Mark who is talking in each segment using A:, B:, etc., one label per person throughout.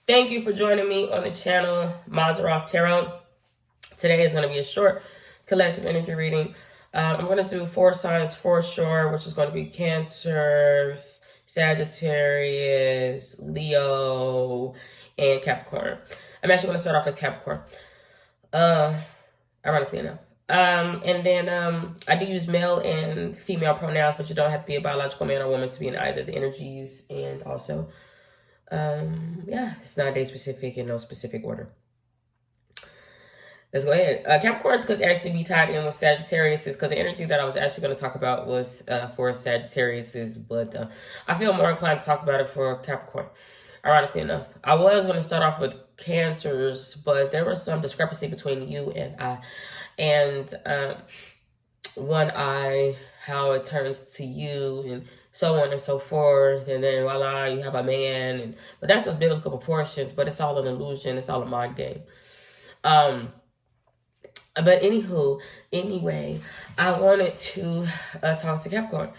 A: Thank you for joining me on the channel, Mazaroff Tarot. Today is going to be a short collective energy reading. I'm going to do 4 signs for sure, which is going to be Cancer, Sagittarius, Leo, and Capricorn. I'm actually going to start off with Capricorn, ironically enough. And then I do use male and female pronouns, but you don't have to be a biological man or woman to be in either the energies. And also, yeah, it's not day specific in no specific order. Let's go ahead. Capricorns could actually be tied in with Sagittarius because the energy that I was actually going to talk about was for Sagittarius, but I feel more inclined to talk about it for Capricorn, ironically enough. I was going to start off with Cancers, but there was some discrepancy between you and I. And one eye, how it turns to you, and so on and so forth, and then voila, you have a man, but that's in biblical proportions, but it's all an illusion, it's all a mind game. But anyway, I wanted to talk to Capricorn.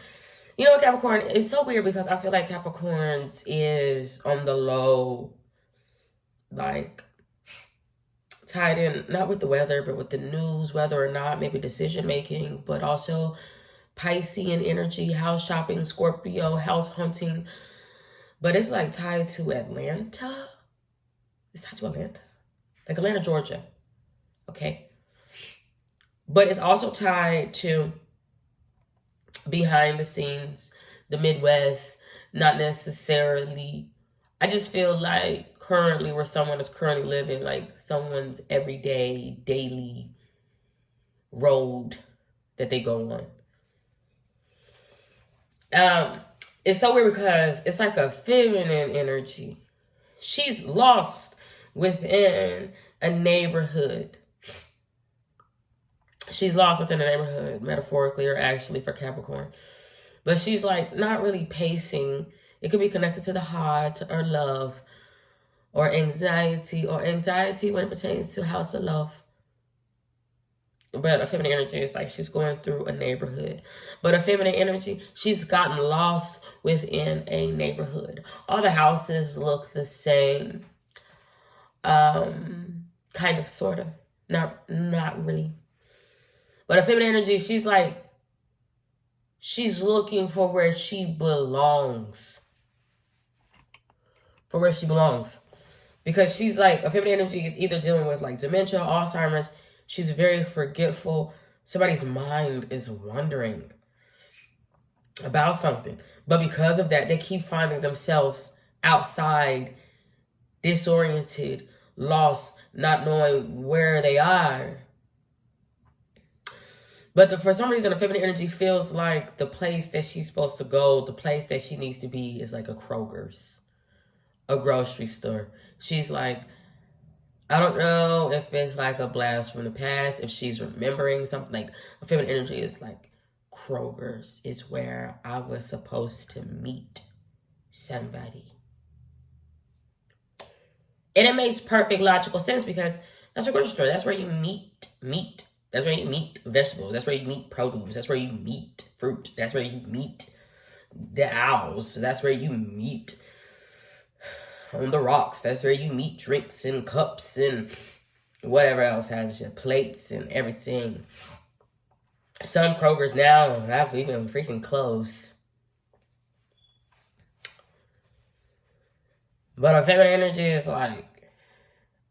A: You know what, Capricorn, it's so weird because I feel like Capricorns is on the low, like, tied in, not with the weather, but with the news, whether or not, maybe decision making, but also Piscean energy, house shopping, Scorpio, house hunting. But it's like tied to Atlanta. It's tied to Atlanta. Like Atlanta, Georgia. Okay. But it's also tied to behind the scenes, the Midwest, not necessarily. I just feel like currently where someone is currently living, like someone's everyday, daily road that they go on. It's so weird because it's like a feminine energy. She's lost within a neighborhood. She's lost within a neighborhood, metaphorically or actually for Capricorn. But she's like not really pacing. It could be connected to the heart or love or anxiety when it pertains to house of love. But a feminine energy is like she's going through a neighborhood. But a feminine energy, she's gotten lost within a neighborhood. All the houses look the same. Kind of, sort of. Not really. But a feminine energy, she's like, she's looking for where she belongs. For where she belongs. Because she's like, a feminine energy is either dealing with like dementia, Alzheimer's. She's very forgetful. Somebody's mind is wandering about something. But because of that, they keep finding themselves outside, disoriented, lost, not knowing where they are. But for some reason, the feminine energy feels like the place that she's supposed to go, the place that she needs to be is like a Kroger's, a grocery store. She's like, I don't know if it's like a blast from the past, if she's remembering something. Like a feminine energy is like Kroger's is where I was supposed to meet somebody. And it makes perfect logical sense because that's a grocery store. That's where you meet meat. That's where you meet vegetables. That's where you meet produce. That's where you meet fruit. That's where you meet the owls. That's where you meet on the rocks. That's where you meet drinks and cups and whatever else has your plates and everything. Some Kroger's now have even freaking closed. But our feminine energy is like,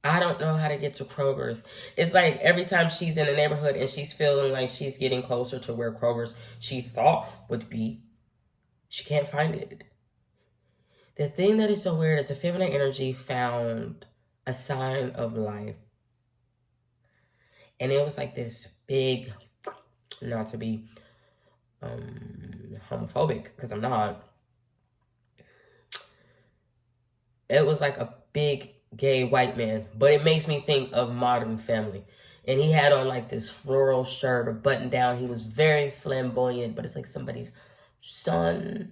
A: I don't know how to get to Kroger's. It's like every time she's in the neighborhood and she's feeling like she's getting closer to where Kroger's she thought would be, she can't find it. The thing that is so weird is the feminine energy found a sign of life. And it was like this big, not to be homophobic, because I'm not. It was like a big gay white man, but it makes me think of Modern Family. And he had on like this floral shirt or button down. He was very flamboyant, but it's like somebody's son.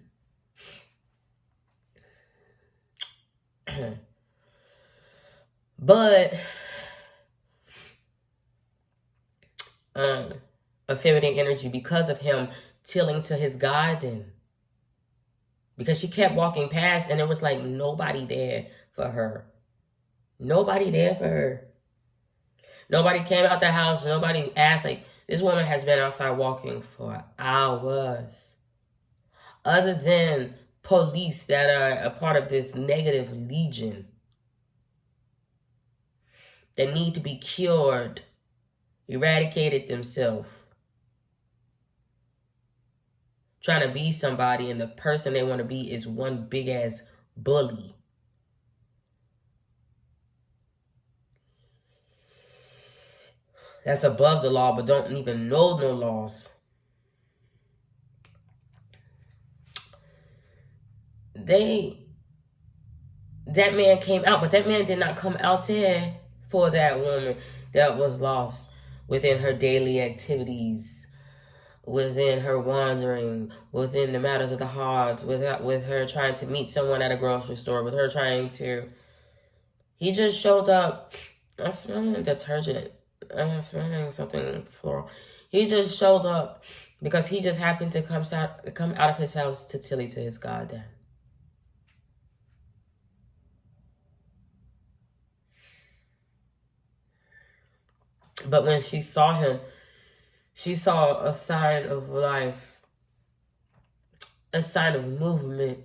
A: But a feminine energy because of him tilling to his garden. Because she kept walking past and there was like nobody there for her. Nobody there for her. Nobody came out the house. Nobody asked. Like, this woman has been outside walking for hours. Other than police that are a part of this negative legion that need to be cured, eradicated themselves, trying to be somebody, and the person they want to be is one big ass bully. That's above the law, but don't even know no laws. That man came out, but that man did not come out there for that woman that was lost within her daily activities, within her wandering, within the matters of the heart, with her trying to meet someone at a grocery store, with her trying to... He just showed up. I'm smelling detergent. I'm smelling something floral. He just showed up because he just happened to come out of his house to Tilly to his goddamn. But when she saw him, she saw a sign of life, a sign of movement,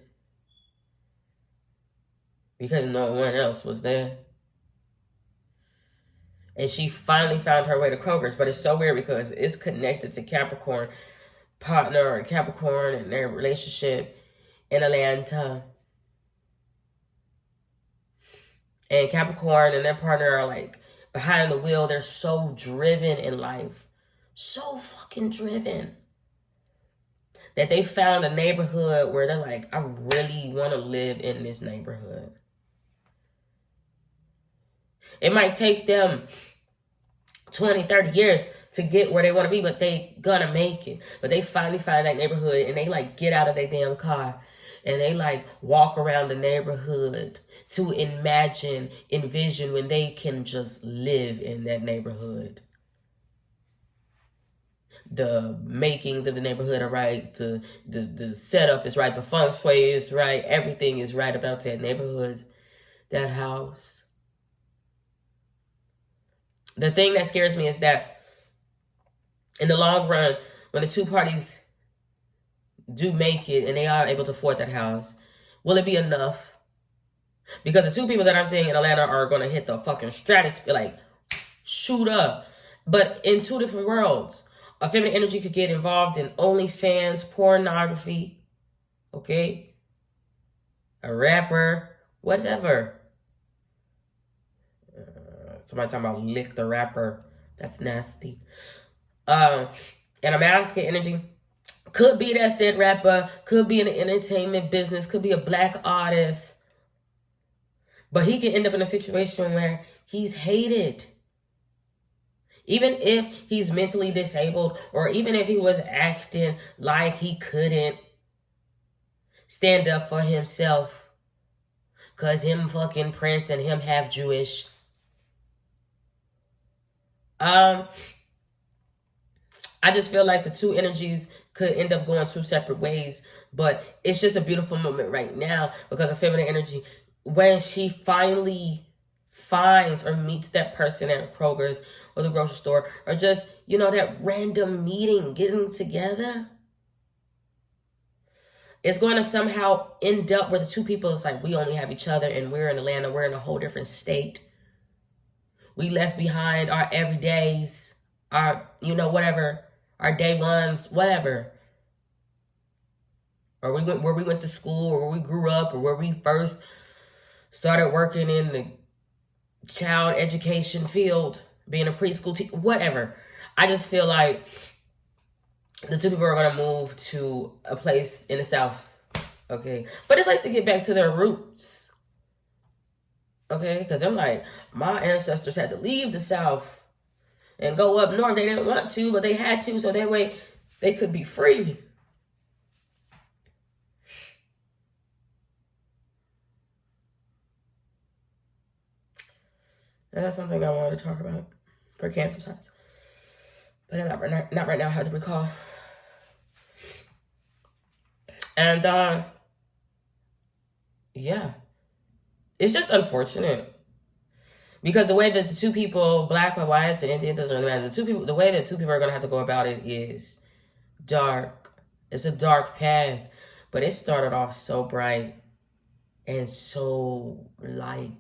A: because no one else was there. And she finally found her way to Kroger's. But it's so weird because it's connected to Capricorn partner or Capricorn and their relationship in Atlanta. And Capricorn and their partner are like behind the wheel. They're so driven in life. So fucking driven. That they found a neighborhood where they're like, I really want to live in this neighborhood. It might take them 20, 30 years to get where they want to be, but they gonna make it. But they finally find that neighborhood and they like get out of their damn car and they like walk around the neighborhood to envision when they can just live in that neighborhood. The makings of the neighborhood are right. The setup is right. The feng shui is right. Everything is right about that neighborhood, that house. The thing that scares me is that in the long run, when the two parties do make it and they are able to afford that house, will it be enough? Because the two people that I'm seeing in Atlanta are going to hit the fucking stratosphere, like shoot up. But in two different worlds. A feminine energy could get involved in OnlyFans, pornography, okay? A rapper, whatever. Somebody talking about lick the rapper. That's nasty. And a masculine energy could be that said rapper, could be in the entertainment business, could be a black artist. But he can end up in a situation where he's hated. Even if he's mentally disabled, or even if he was acting like he couldn't stand up for himself, because him fucking Prince and him half Jewish. I just feel like the two energies could end up going two separate ways. But it's just a beautiful moment right now because of feminine energy. When she finally finds or meets that person at Kroger's or the grocery store, or just, that random meeting, getting together, it's going to somehow end up where the two people is like, we only have each other and we're in Atlanta, we're in a whole different state. We left behind our everydays, our, whatever, our day ones, whatever. Or we went where we went to school, or where we grew up, or where we first started working in the child education field, being a preschool teacher, whatever. I just feel like the two people are going to move to a place in the South, okay? But it's like to get back to their roots, okay? Because I'm like, my ancestors had to leave the South and go up north. They didn't want to, but they had to, so that way they could be free. And that's something I wanted to talk about for Cancer signs. But not right now, I have to recall. And, yeah. It's just unfortunate Because the way that the two people, black or white or Indian, doesn't really matter. The way that two people are gonna have to go about it is dark. It's a dark path, but it started off so bright and so light.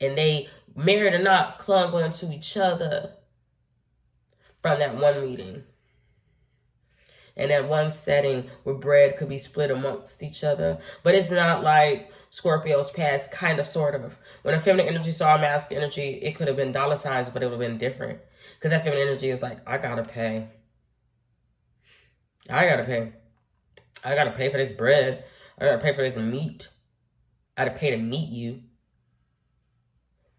A: And they, married or not, clung on to each other from that one meeting. And that one setting where bread could be split amongst each other. But it's not like Scorpio's past, kind of, sort of. When a feminine energy saw a masculine energy, it could have been dollar signs, but it would have been different. Because that feminine energy is like, I gotta pay. I gotta pay. I gotta pay for this bread. I gotta pay for this meat. I gotta pay to meet you.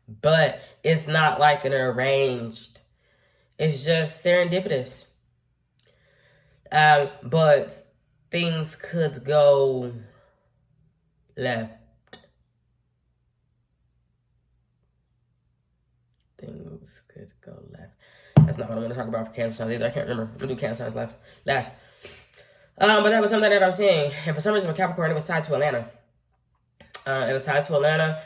A: But it's not like an arranged. It's just serendipitous. But things could go left. Things could go left. That's not what I'm going to talk about for Cancer signs either. I can't remember. I'm going to do Cancer signs last. But that was something that I was seeing. And for some reason with Capricorn, it was tied to Atlanta. It was tied to Atlanta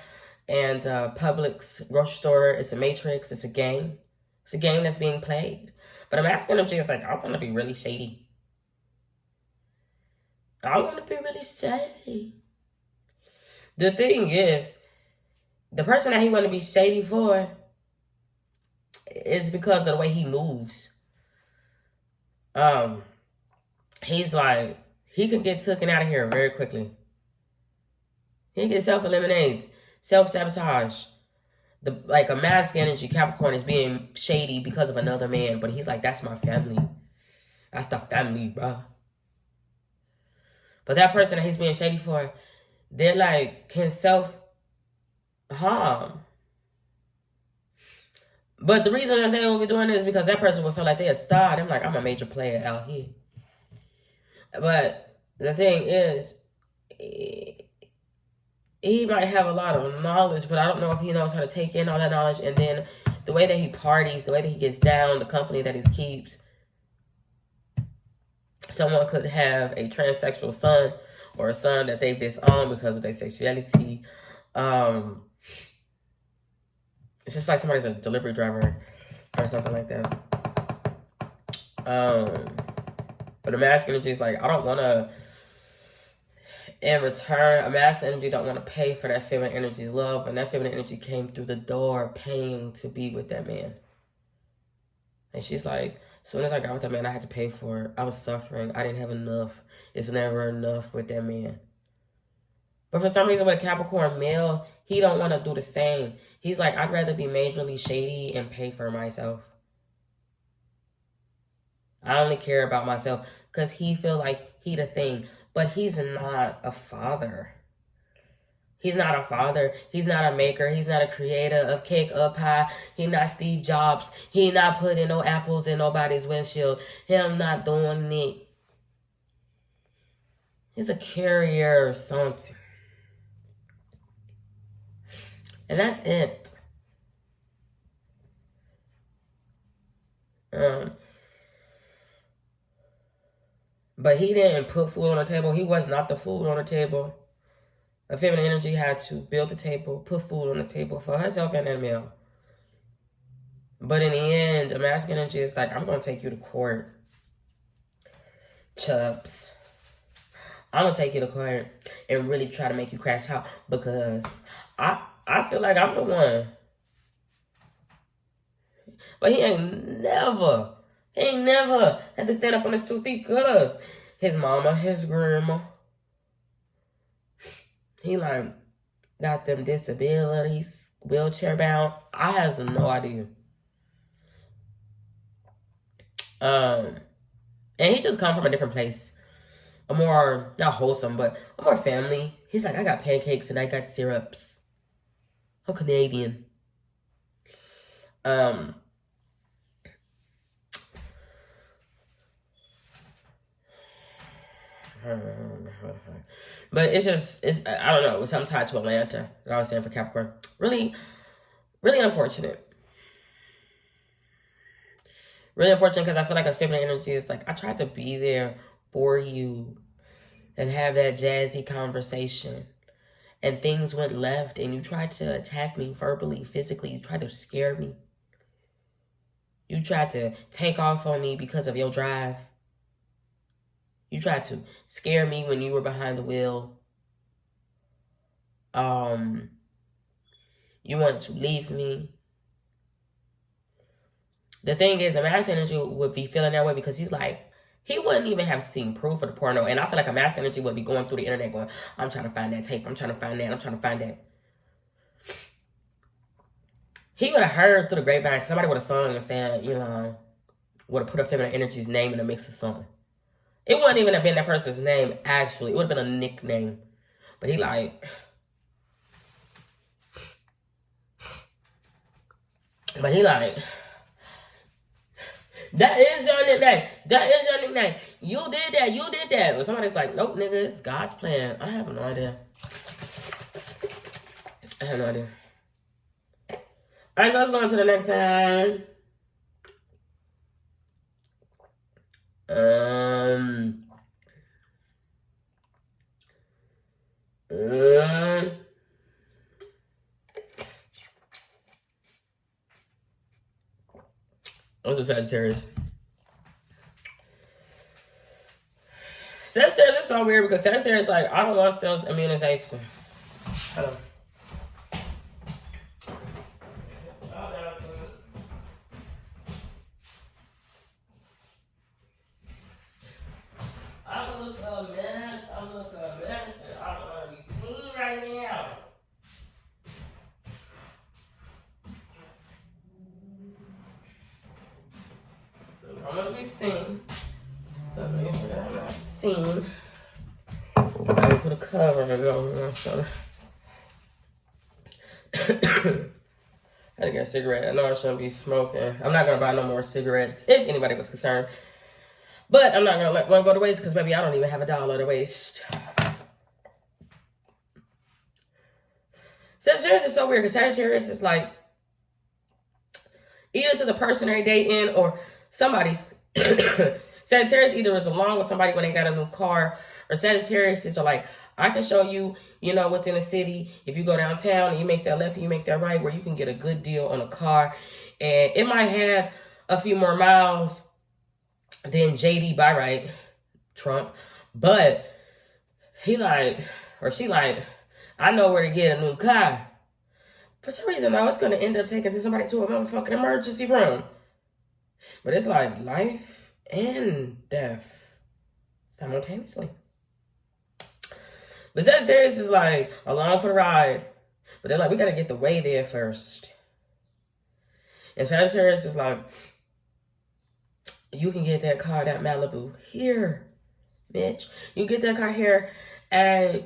A: and Publix grocery store. It's a matrix. It's a game. It's a game that's being played. But a masculine energy is like, I want to be really shady. I want to be really shady. The thing is, the person that he want to be shady for is because of the way he moves. He's like, he can get taken out of here very quickly. He can self-eliminate, self-sabotage. Like a masculine energy, Capricorn is being shady because of another man, but he's like, that's my family. That's the family, bro. But that person that he's being shady for, they're like, can self-harm. But the reason that they will be doing this is because that person will feel like they're a star. I'm like, I'm a major player out here. But the thing is, he might have a lot of knowledge, but I don't know if he knows how to take in all that knowledge. And then the way that he parties, the way that he gets down, the company that he keeps. Someone could have a transsexual son or a son that they've disowned because of their sexuality. It's just like somebody's a delivery driver or something like that. But the masculine energy is like, I don't want to, in return, a masculine energy don't want to pay for that feminine energy's love. And that feminine energy came through the door paying to be with that man. And she's like, as soon as I got with that man, I had to pay for it. I was suffering. I didn't have enough. It's never enough with that man. But for some reason with a Capricorn male, he don't want to do the same. He's like, I'd rather be majorly shady and pay for myself. I only care about myself because he feel like he the thing. But he's not a father. He's not a father. He's not a maker. He's not a creator of cake or pie. He's not Steve Jobs. He not putting no apples in nobody's windshield. Him not doing it. He's a carrier or something. And that's it. But he didn't put food on the table. He was not the food on the table. A feminine energy had to build the table, put food on the table for herself and that male. But in the end, a masculine energy is like, I'm going to take you to court. Chubbs. I'm going to take you to court and really try to make you crash out because I feel like I'm the one. But he ain't never had to stand up on his 2 feet because his mama, his grandma, he like got them disabilities, wheelchair bound. I has no idea. And he just come from a different place. A more, not wholesome, but a more family. He's like, I got pancakes and I got syrups. I'm Canadian. But it's I don't know, it was something tied to Atlanta that I was saying for Capricorn. Really, really unfortunate. Really unfortunate because I feel like a feminine energy is like, I tried to be there for you and have that jazzy conversation. and things went left and you tried to attack me verbally, physically, you tried to scare me. You tried to take off on me because of your drive. You tried to scare me when you were behind the wheel. You wanted to leave me. The thing is, a Mass Energy would be feeling that way because he's like, he wouldn't even have seen proof of the porno. And I feel like a Mass Energy would be going through the internet going, I'm trying to find that tape. I'm trying to find that. I'm trying to find that. He would have heard through the grapevine. Somebody would have sung and said, would have put a Feminine Energy's name in the mix of song. It wouldn't even have been that person's name, actually. It would have been a nickname. But he like... But he like... That is your nickname. That is your nickname. You did that. You did that. But somebody's like, nope, nigga, it's God's plan. I have no idea. I have no idea. Alright, so let's go on to the next time. What's the Sagittarius? Sagittarius is so weird because Sagittarius like, I don't want those immunizations. I don't. I look a mess. I look a mess. And I don't want to be seen right now. I'm going to be seen. So make sure that I'm not seen. I'm going to put a cover over my shoulder. I had to get a cigarette. I know I shouldn't be smoking. I'm not going to buy no more cigarettes, if anybody was concerned. But I'm not going to let one go to waste because maybe I don't even have $1 to waste. Sagittarius is so weird because Sagittarius is like, either to the person they dating or somebody. Sagittarius either is along with somebody when they got a new car, or Sagittarius is like, I can show you, within the city, if you go downtown and you make that left and you make that right, where you can get a good deal on a car. And it might have a few more miles than JD by right, Trump. But he like, or she like, I know where to get a new car. For some reason, though, it's going to end up taking somebody to a motherfucking emergency room. But it's like life and death simultaneously. But Sagittarius is like along for the ride. But they're like, we got to get the way there first. And Sagittarius is like, you can get that car, that Malibu, here, bitch. You get that car here, and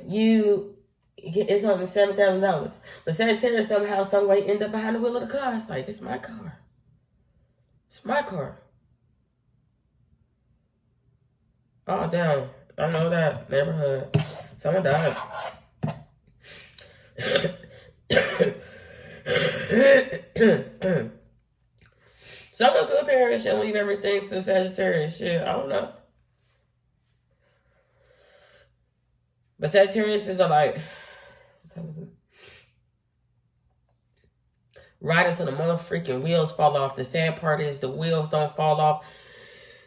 A: it's only $7,000. But Sagittarius somehow, some way, end up behind the wheel of the car. It's like, it's my car. It's my car. Oh, damn. I know that neighborhood. Someone died. Someone could perish and leave everything to Sagittarius. Shit, I don't know. But Sagittarius is like, right until the motherfucking wheels fall off. The sad part is the wheels don't fall off.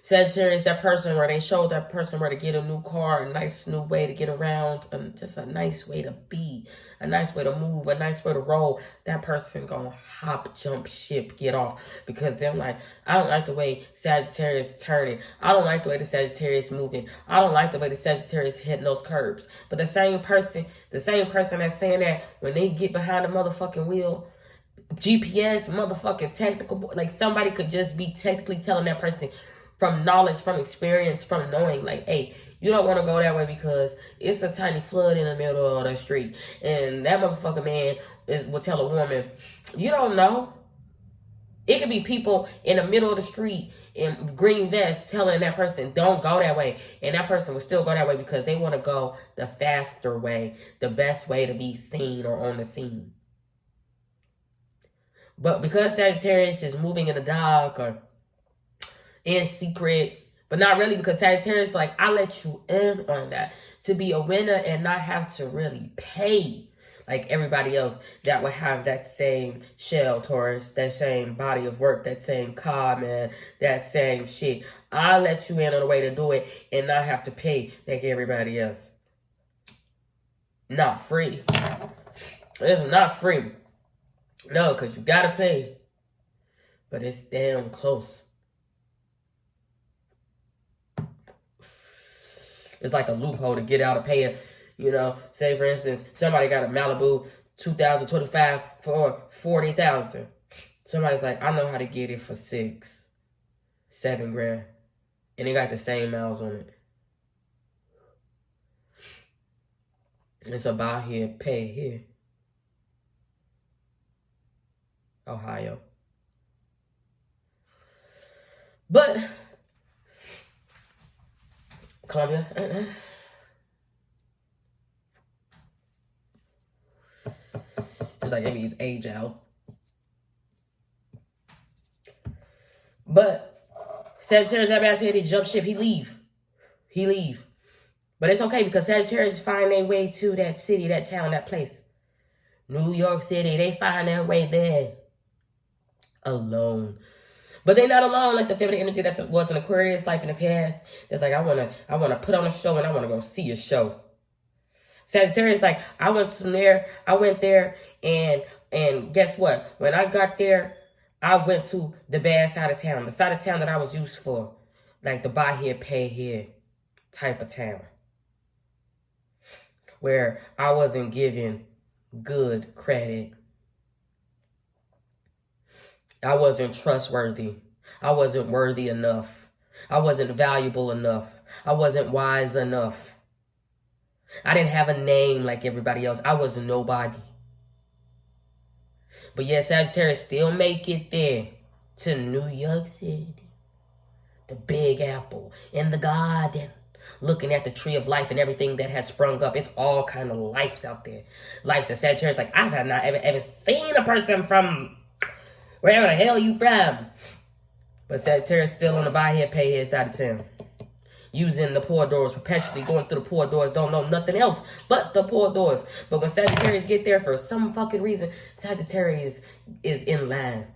A: Sagittarius, that person where they show that person where to get a new car, a nice new way to get around, just a nice way to be, a nice way to move, a nice way to roll. That person gonna hop, jump ship, get off. Because they're like, I don't like the way Sagittarius is turning. I don't like the way the Sagittarius is moving. I don't like the way the Sagittarius is hitting those curbs. But the same person that's saying that, when they get behind the motherfucking wheel, GPS, motherfucking technical, like somebody could just be technically telling that person from knowledge, from experience, from knowing, like, hey, you don't want to go that way because it's a tiny flood in the middle of the street. And that motherfucking man will tell a woman, you don't know. It could be people in the middle of the street in green vests telling that person, don't go that way. And that person will still go that way because they want to go the faster way, the best way to be seen or on the scene. But because Sagittarius is moving in the dark or in secret, but not really, because Sagittarius, like, I let you in on that to be a winner and not have to really pay. like everybody else that would have that same shell, Taurus, that same body of work, that same car, man, that same shit. I'll let you in on a way to do it and not have to pay like everybody else. Not free. It's not free. No, because you gotta pay. But it's damn close. It's like a loophole to get out of paying. You know, say for instance, somebody got a Malibu 2025 for $40,000. Somebody's like, I know how to get it for $6, $7 grand. And they got the same miles on it. It's a buy here, pay here. Ohio. But Columbia, it's like maybe it's age out. But Sagittarius, that bastard, he jump ship, he leave. But it's okay because Sagittarius find their way to that city, that town, that place. New York City, they find their way there. Alone. But they're not alone, like the feminine energy that was an Aquarius life in the past. It's like, I wanna put on a show and I wanna go see a show. Sagittarius, like, I went there and guess what? When I got there, I went to the bad side of town, the side of town that I was used for. Like the buy here, pay here type of town. Where I wasn't given good credit. I wasn't trustworthy. I wasn't worthy enough. I wasn't valuable enough. I wasn't wise enough. I didn't have a name like everybody else. I was nobody. But yeah, Sagittarius still make it there to New York City. The Big Apple in the garden. Looking at the tree of life and everything that has sprung up. It's all kind of lives out there. Lives that Sagittarius like, I have not ever seen a person from wherever the hell you from. But Sagittarius still on the buy here, pay here side of town. Using the poor doors, perpetually going through the poor doors, don't know nothing else but the poor doors. But when Sagittarius get there for some fucking reason, Sagittarius is in line.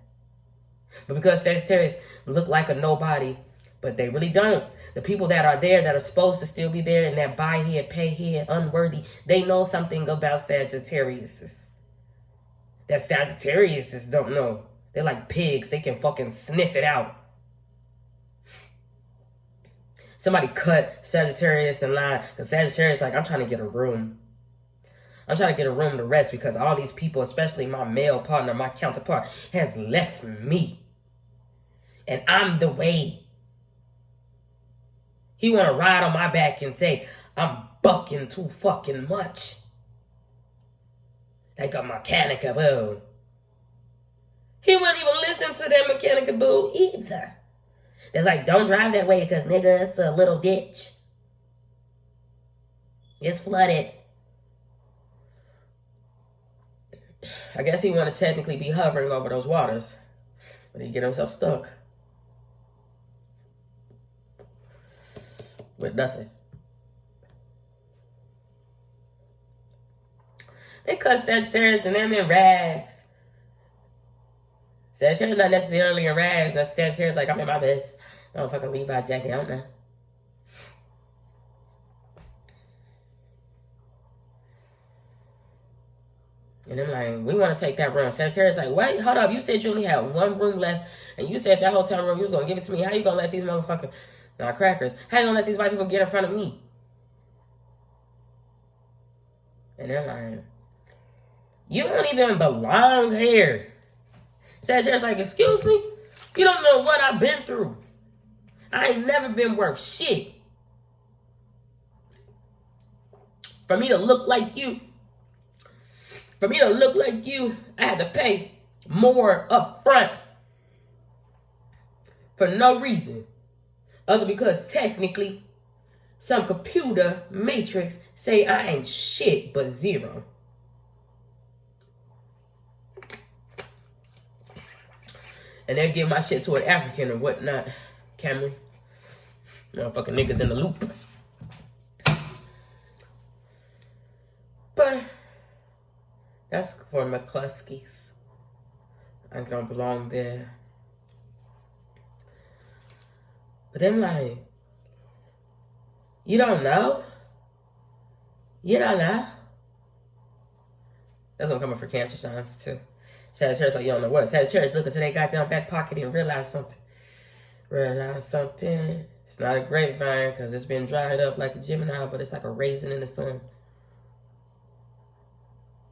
A: But because Sagittarius look like a nobody, but they really don't. The people that are there that are supposed to still be there and that buy here, pay here, unworthy, they know something about Sagittariuses. That Sagittariuses don't know. They're like pigs. They can fucking sniff it out. Somebody cut Sagittarius in line. Because Sagittarius like, I'm trying to get a room. I'm trying to get a room to rest because all these people, especially my male partner, my counterpart, has left me. And I'm the way. He want to ride on my back and say, I'm bucking too fucking much. Like a mechanical bull. He wouldn't even listen to that mechanical bull either. It's like, don't drive that way because, nigga, it's a little ditch. It's flooded. I guess he want to technically be hovering over those waters. But he get himself stuck. With nothing. They cut Sagittarius and them in rags. Sagittarius not necessarily in rags. Now Sagittarius like, I'm in my best. I don't fucking Levi jacket. I don't know. And I'm like, we want to take that room. Sagittarius like, wait, hold up. You said you only had one room left. And you said that hotel room you was going to give it to me. How you going to let these motherfuckers, crackers, how you going to let these white people get in front of me? And they're like, you don't even belong here. Sagittarius like, excuse me? You don't know what I've been through. I ain't never been worth shit. For me to look like you, I had to pay more up front. For no reason. Other because technically, some computer matrix say I ain't shit but zero. And they'll give my shit to an African and whatnot. Cameron. Motherfucking niggas in the loop. But for McCluskey's. I don't belong there. But then like, you don't know? You don't know? That's gonna come up for Cancer signs too. Sagittarius like, you don't know what. Sagittarius look into their goddamn back pocket and realize something. It's not a grapevine because it's been dried up like a Gemini, but it's like a raisin in the sun.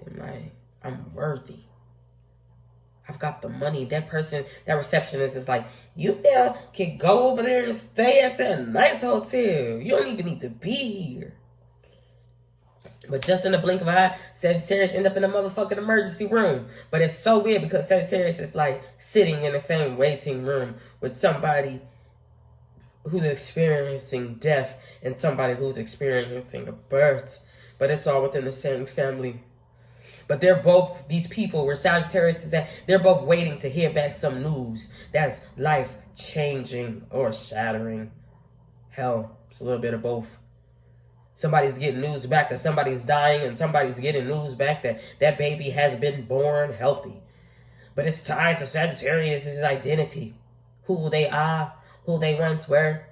A: Then like, I'm worthy. I've got the money. That person, that receptionist is like, you now can go over there and stay at that nice hotel. You don't even need to be here. But just in the blink of an eye, Sagittarius end up in a motherfucking emergency room. But it's so weird because Sagittarius is like sitting in the same waiting room with somebody who's experiencing death and somebody who's experiencing a birth. But it's all within the same family. But they're both, these people were Sagittarius, that they're both waiting to hear back some news that's life-changing or shattering. Hell, it's a little bit of both. Somebody's getting news back that somebody's dying, and somebody's getting news back that that baby has been born healthy. But it's tied to Sagittarius' identity, who they are, who they once were.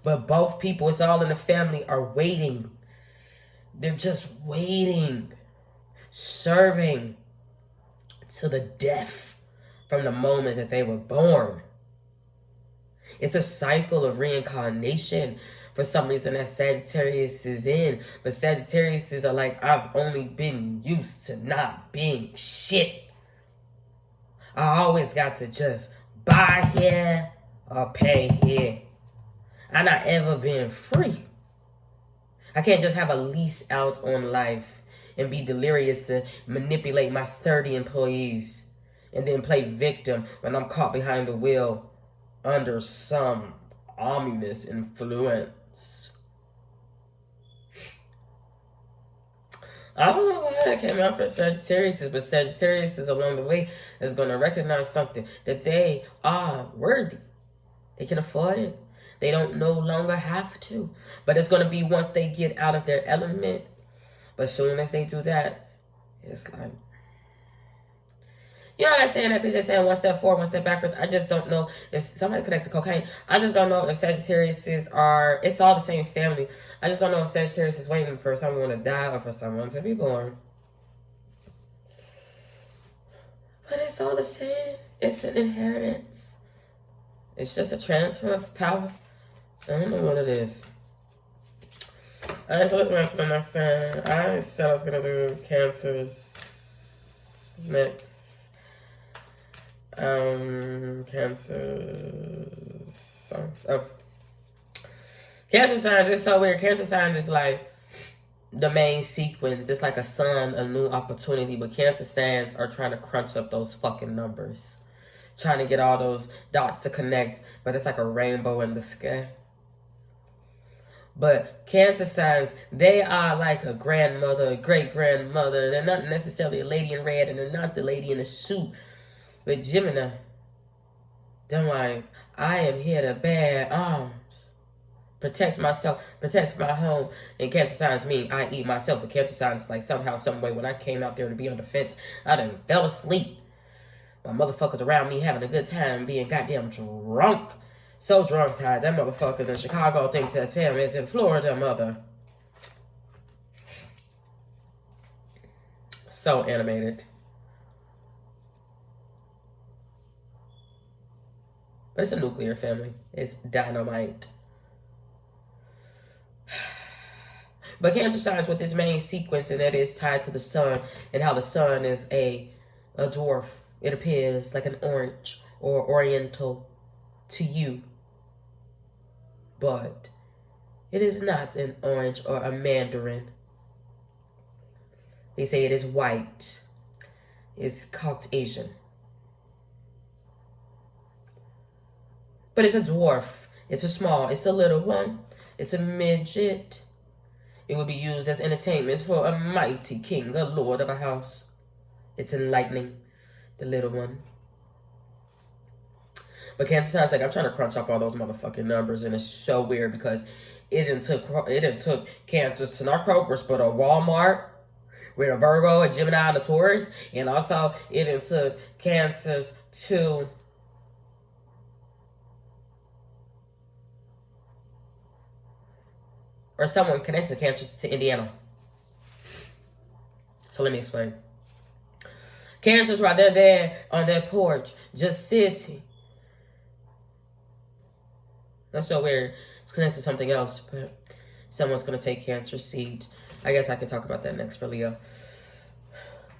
A: But both people, it's all in the family, are waiting. They're just waiting, serving to the death from the moment that they were born. It's a cycle of reincarnation for some reason that Sagittarius is in. But Sagittarius are like, I've only been used to not being shit. I always got to just buy here or pay here. I've not ever been free. I can't just have a lease out on life and be delirious to manipulate my 30 employees and then play victim when I'm caught behind the wheel under some ominous influence. I don't know why I came out for Sagittarius, but Sagittarius along the way is going to recognize something, that they are worthy. They can afford it. They don't no longer have to. But it's going to be once they get out of their element. But as soon as they do that, it's like, you know what I'm saying? That they're just saying one step forward, one step backwards. I just don't know if somebody connected to cocaine. I just don't know if Sagittarius are, it's all the same family. I just don't know if Sagittarius is waiting for someone to die or for someone to be born. But it's all the same. It's an inheritance. It's just a transfer of power. I don't know what it is. Alright, so let's move to the next thing. I said I was going to do Cancers next. Cancer signs. Oh. Cancer signs is so weird. Cancer signs is like the main sequence. It's like a sun, a new opportunity. But Cancer signs are trying to crunch up those fucking numbers. Trying to get all those dots to connect. But it's like a rainbow in the sky. But Cancer signs, they are like a grandmother, a great-grandmother. They're not necessarily a lady in red, and they're not the lady in a suit. But Gemini, they're like, I am here to bear arms. Protect myself, protect my home. And Cancer signs mean I eat myself. But Cancer signs like somehow, some way, when I came out there to be on the fence, I done fell asleep. My motherfuckers around me having a good time being goddamn drunk. So drunk tired, that motherfuckers in Chicago think that Sam is in Florida, mother. So animated. But it's a nuclear family. It's dynamite. But Cancer signs with this main sequence, and that is tied to the sun, and how the sun is a dwarf. It appears like an orange or oriental to you. But it is not an orange or a mandarin. They say it is white. It's Caucasian. But it's a dwarf. It's a little one. It's a midget. It will be used as entertainment for a mighty king, a lord of a house. It's enlightening, the little one. But Cancer signs like, I'm trying to crunch up all those motherfucking numbers, and it's so weird because it done took Cancers to not Kroger's, but a Walmart, with a Virgo, a Gemini, and a Taurus. And also it into Cancers too. Or someone connected Cancers to Indiana. So let me explain. Cancers, while they're there on their porch, just sitting. That's so weird. It's connected to something else, but someone's going to take Cancer's seat. I guess I can talk about that next for Leo.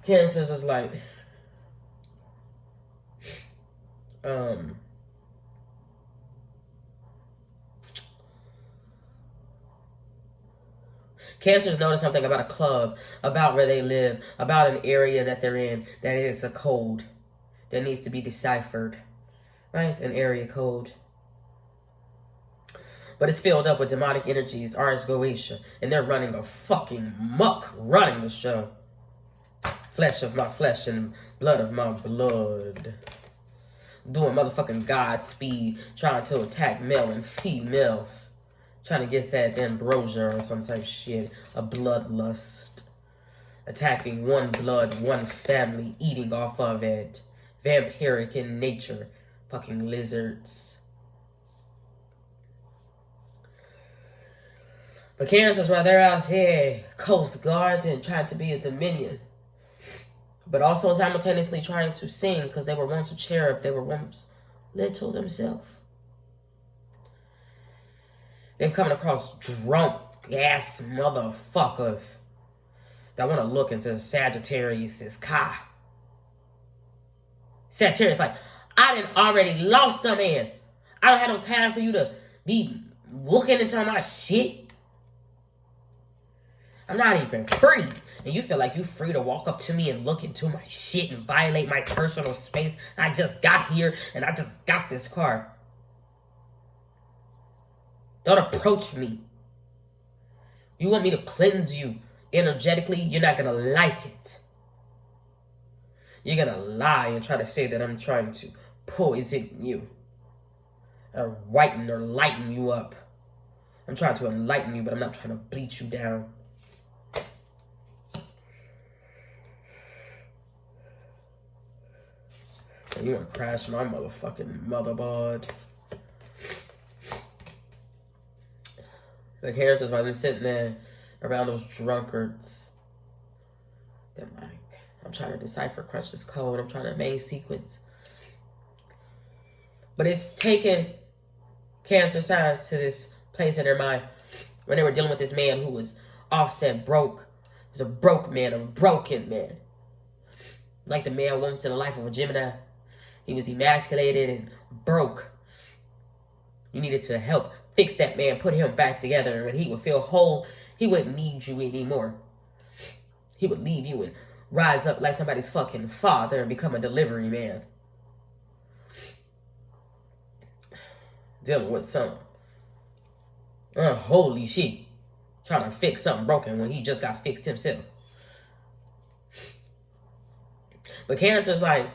A: Cancers is like... Cancers notice something about a club, about where they live, about an area that they're in, that it's a code that needs to be deciphered. Right? An area code. But it's filled up with demonic energies, Ars Goetia, and they're running a fucking muck, running the show. Flesh of my flesh and blood of my blood. Doing motherfucking Godspeed, trying to attack male and females. Trying to get that ambrosia or some type of shit. A bloodlust. Attacking one blood, one family, eating off of it. Vampiric in nature. Fucking lizards. But Cancers, while they're out there, coast guards and trying to be a dominion. But also simultaneously trying to sing because they were once a cherub. They were once little themselves. They've come across drunk ass motherfuckers that want to look into Sagittarius' car. Sagittarius like, I done already lost a man. I don't have no time for you to be looking into my shit. I'm not even pretty. And you feel like you're free to walk up to me and look into my shit and violate my personal space. I just got here and I just got this car. Don't approach me. You want me to cleanse you energetically? You're not going to like it. You're going to lie and try to say that I'm trying to poison you. Or whiten or lighten you up. I'm trying to enlighten you, but I'm not trying to bleach you down. You want to crash my motherfucking motherboard. The characters, while they're sitting there around those drunkards, they're like, I'm trying to decipher, crunch this code. I'm trying to main sequence. But it's taken Cancer signs to this place in their mind when they were dealing with this man who was offset broke. He was a broke man, a broken man. Like the man once in the life of a Gemini. He was emasculated and broke. You needed to help fix that man, put him back together, and he would feel whole. He wouldn't need you anymore. He would leave you and rise up like somebody's fucking father and become a delivery man. Dealing with some unholy shit. Trying to fix something broken when he just got fixed himself. But Cancer's like,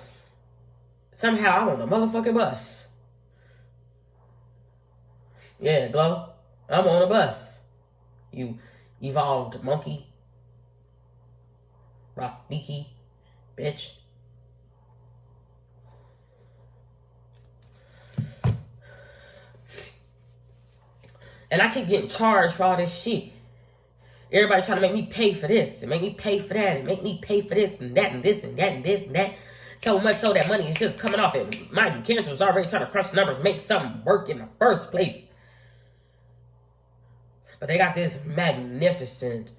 A: somehow I'm on a motherfucking bus. Yeah, Glow, I'm on a bus. You evolved monkey. Rafiki, bitch. And I keep getting charged for all this shit. Everybody trying to make me pay for this and make me pay for that and make me pay for this and that and this and that and this and that. So much so that money is just coming off it. Mind you, Cancer was already trying to crush numbers, make something work in the first place. But they got this magnificent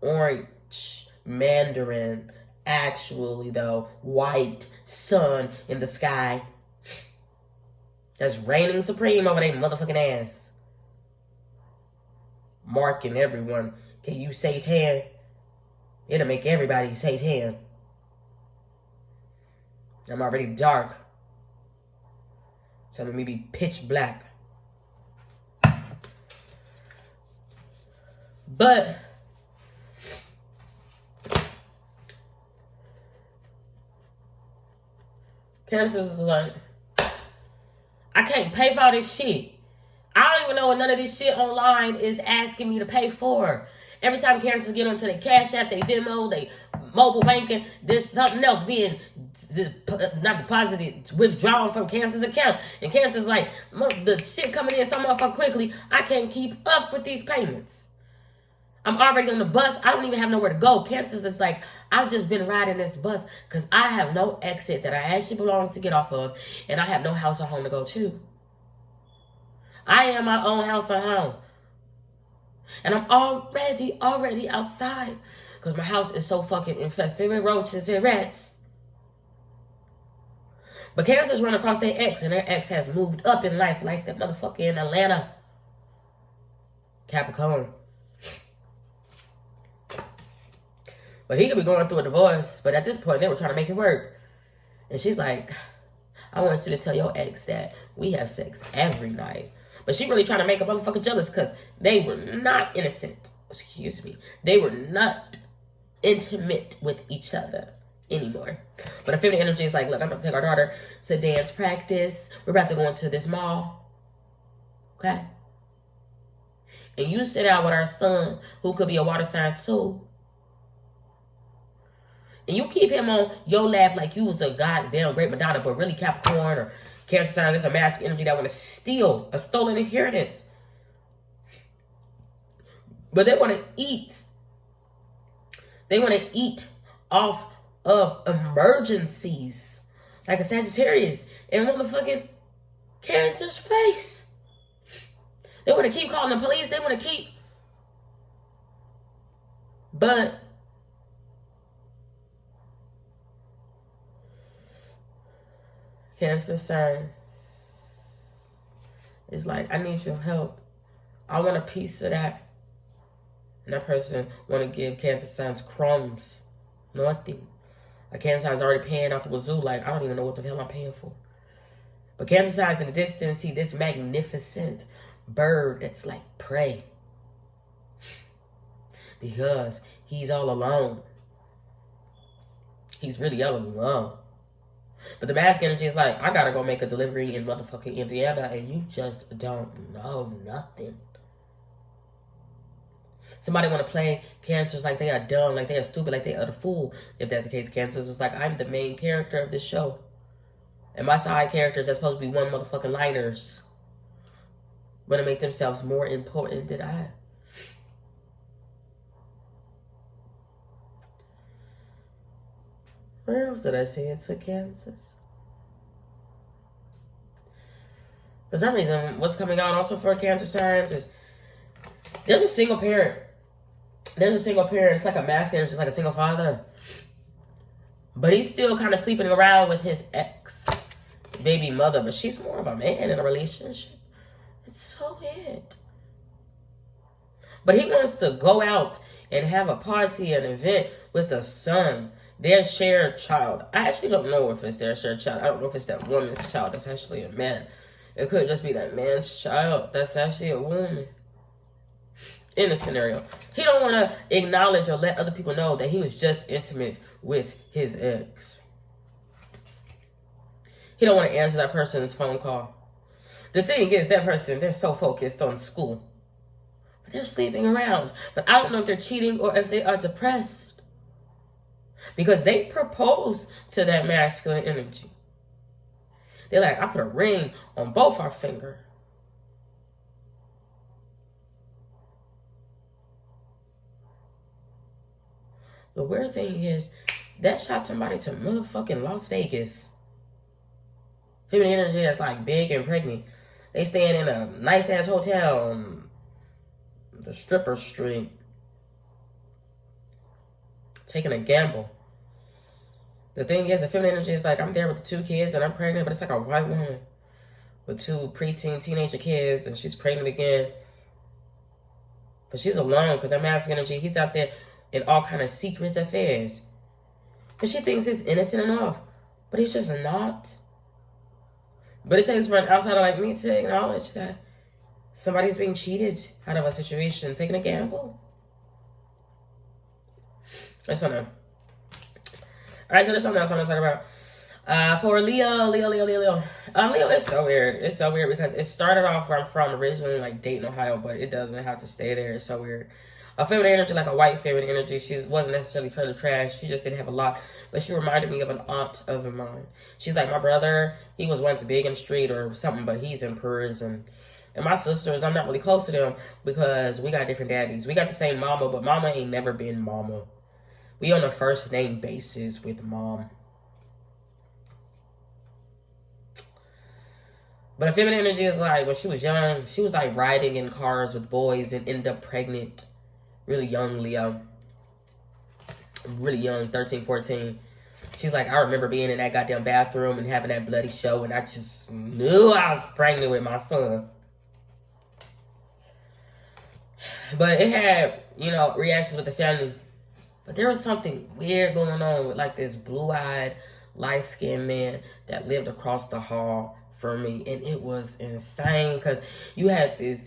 A: orange mandarin, actually though, white sun in the sky. That's reigning supreme over their motherfucking ass. Marking everyone. Can you say 10? It'll make everybody say 10. I'm already dark. So let me be pitch black. But Cancer is like, I can't pay for all this shit. I don't even know what none of this shit online is asking me to pay for. Every time Cancers get onto their Cash App, they Venmo, they mobile banking, there's something else being not deposited, withdrawn from Cancer's account. And Cancer's like, the shit coming in so motherfucking quickly, I can't keep up with these payments. I'm already on the bus. I don't even have nowhere to go. Cancer's is like, I've just been riding this bus because I have no exit that I actually belong to get off of, and I have no house or home to go to. I am my own house or home. And I'm already outside because my house is so fucking infested with roaches and rats. But Cancer's run across their ex, and their ex has moved up in life like that motherfucker in Atlanta. Capricorn. But he could be going through a divorce, but at this point, they were trying to make it work. And she's like, I want you to tell your ex that we have sex every night. But she really trying to make a motherfucker jealous because they were not innocent. Excuse me. They were not intimate with each other anymore. But a feminine energy is like, look, I'm about to take our daughter to dance practice. We're about to go into this mall. Okay? And you sit out with our son, who could be a water sign too. And you keep him on your lap like you was a goddamn great Madonna, but really Capricorn or Cancer sign, there's a masculine energy that want to steal a stolen inheritance. But they want to eat. They want to eat off of emergencies. Like a Sagittarius in motherfucking Cancer's face. They want to keep calling the police. They want to keep. But Cancer sign is like, I need your help. I want a piece of that. And that person want to give Cancer signs crumbs. Nothing. A Cancer sign's already paying out the wazoo. Like, I don't even know what the hell I'm paying for. But Cancer signs in the distance see this magnificent bird that's like prey. Because he's all alone. He's really all alone. But the masculine energy is like, I gotta go make a delivery in motherfucking Indiana, and you just don't know nothing. Somebody want to play Cancers like they are dumb, like they are stupid, like they are the fool. If that's the case, Cancers is like, I'm the main character of this show. And my side characters are supposed to be one motherfucking liners. Want to make themselves more important than I. Where else did I see it to Cancers? For some reason, what's coming out also for Cancer signs is there's a single parent. There's a single parent. It's like a masculine, just like a single father. But he's still kind of sleeping around with his ex baby mother. But she's more of a man in a relationship. It's so weird. But he wants to go out and have a party, an event with the son. Their shared child. I actually don't know if it's their shared child. I don't know if it's that woman's child that's actually a man. It could just be that man's child that's actually a woman. In the scenario. He don't want to acknowledge or let other people know that he was just intimate with his ex. He don't want to answer that person's phone call. The thing is, that person, they're so focused on school. But they're sleeping around. But I don't know if they're cheating or if they are depressed. Because they propose to that masculine energy. They're like, I put a ring on both our fingers. The weird thing is, that shot somebody to motherfucking Las Vegas. Feminine energy that's like big and pregnant. They staying in a nice ass hotel on the stripper street. Taking a gamble. The thing is, the feminine energy is like, I'm there with the 2 kids and I'm pregnant, but it's like a white woman with 2 preteen teenager kids and she's pregnant again. But she's alone because that masculine energy, he's out there in all kind of secret affairs. But she thinks he's innocent enough. But he's just not. But it takes for an outsider like me to acknowledge that somebody's being cheated out of a situation, taking a gamble. I don't know. Alright, so there's something else I want to talk about. For Leo. Leo is so weird. It's so weird because it started off where I'm from originally, like Dayton, Ohio, but it doesn't have to stay there. It's so weird. A feminine energy, like a white feminine energy. She wasn't necessarily trying to trash. She just didn't have a lot. But she reminded me of an aunt of mine. She's like, my brother, he was once big in the street or something, but he's in prison. And my sisters, I'm not really close to them because we got different daddies. We got the same mama, but mama ain't never been mama. We on a first name basis with mom. But a feminine energy is like, when she was young, she was like riding in cars with boys and ended up pregnant. Really young, Leo. Really young, 13, 14. She's like, I remember being in that goddamn bathroom and having that bloody show, and I just knew I was pregnant with my son. But it had, reactions with the family. But there was something weird going on with like this blue-eyed, light-skinned man that lived across the hall from me. And it was insane because you had this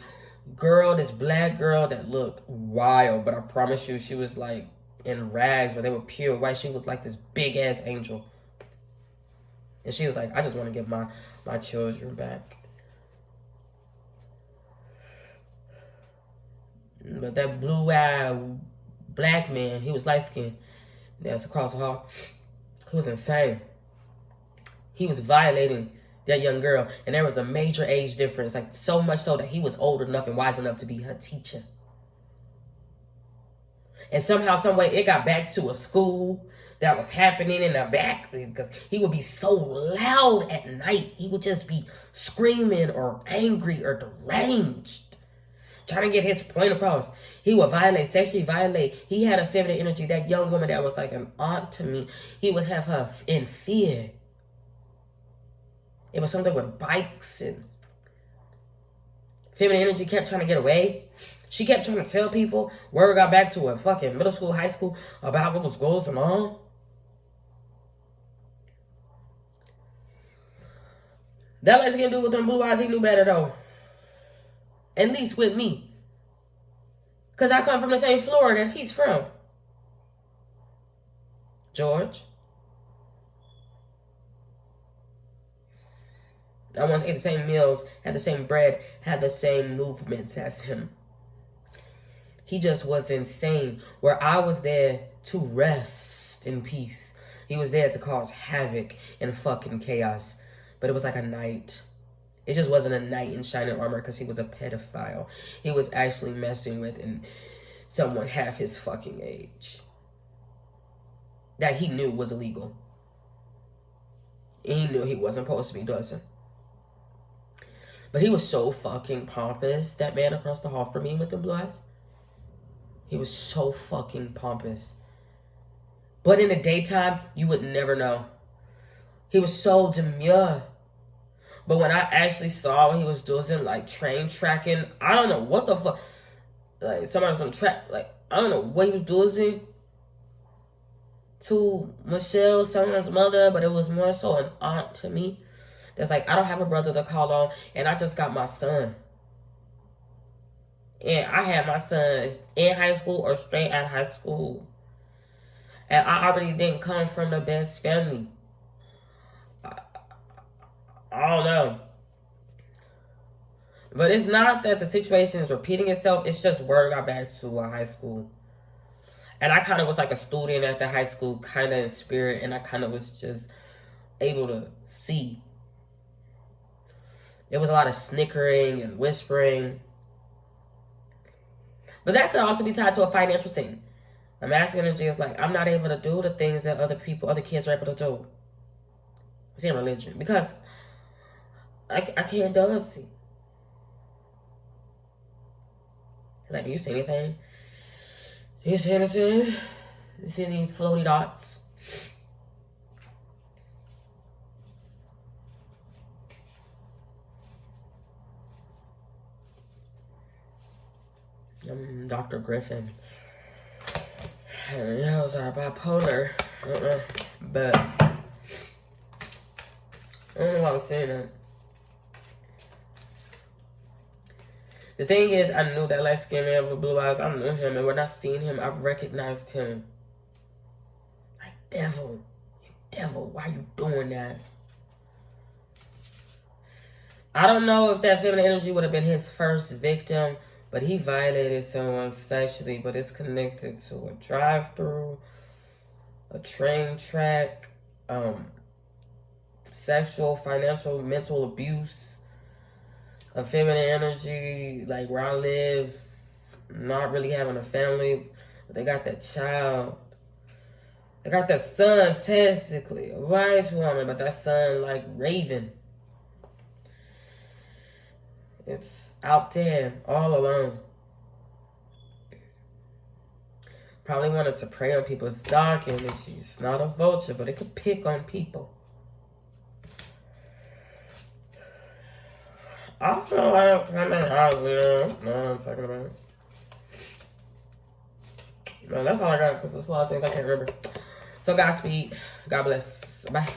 A: girl, this black girl that looked wild. But I promise you, she was like in rags, but they were pure white. She looked like this big-ass angel. And she was like, I just want to get my children back. But that blue-eyed black man, he was light-skinned. That's across the hall. He was insane. He was violating that young girl. And there was a major age difference. Like, so much so that he was old enough and wise enough to be her teacher. And somehow, some way, it got back to a school that was happening in the back. Because he would be so loud at night. He would just be screaming or angry or deranged, trying to get his point across. He would sexually violate. He had a feminine energy. That young woman that was like an aunt to me, he would have her in fear. It was something with bikes, and feminine energy kept trying to get away. She kept trying to tell people. Word got back to a fucking middle school, high school about what was going on. That less can do with them blue eyes. He knew better though. At least with me. Because I come from the same floor that he's from. George. I once ate the same meals, had the same bread, had the same movements as him. He just was insane. Where I was there to rest in peace, he was there to cause havoc and fucking chaos. But it was like a night. It just wasn't a knight in shining armor because he was a pedophile. He was actually messing with someone half his fucking age that he knew was illegal. And he knew he wasn't supposed to be doing it. But he was so fucking pompous, that man across the hall from me with the blue eyes. He was so fucking pompous. But in the daytime, you would never know. He was so demure. But when I actually saw what he was doing, like train tracking, I don't know what the fuck. Like somebody was on track, like I don't know what he was doing to Michelle, someone's mother, but it was more so an aunt to me. That's like, I don't have a brother to call on, and I just got my son. And I had my son in high school or straight out of high school. And I already didn't come from the best family. I don't know. But it's not that the situation is repeating itself. It's just word got back to high school. And I kind of was like a student at the high school, kind of in spirit. And I kind of was just able to see. There was a lot of snickering and whispering. But that could also be tied to a financial thing. A masculine energy is like, I'm not able to do the things that other kids are able to do. It's in religion. Because I can't do it. Like, do you see anything? Do you see anything? Do you see any floaty dots? Dr. Griffin. Those are bipolar. But I don't know why I was saying that. The thing is, I knew that light skinned man with blue eyes. I knew him, and when I seen him, I recognized him. Like, devil, why you doing that? I don't know if that feminine energy would have been his first victim, but he violated someone sexually, but it's connected to a drive-through, a train track, sexual, financial, mental abuse, a feminine energy, like where I live, not really having a family, but they got that child. They got that son, technically, a wise woman, but that son, like, Raven. It's out there, all alone. Probably wanted to prey on people's dark energy. It's not a vulture, but it could pick on people. I don't know why it's coming out there. No, I'm talking about. No, that's all I got, because there's a lot of things I can't remember. So, Godspeed. God bless. Bye.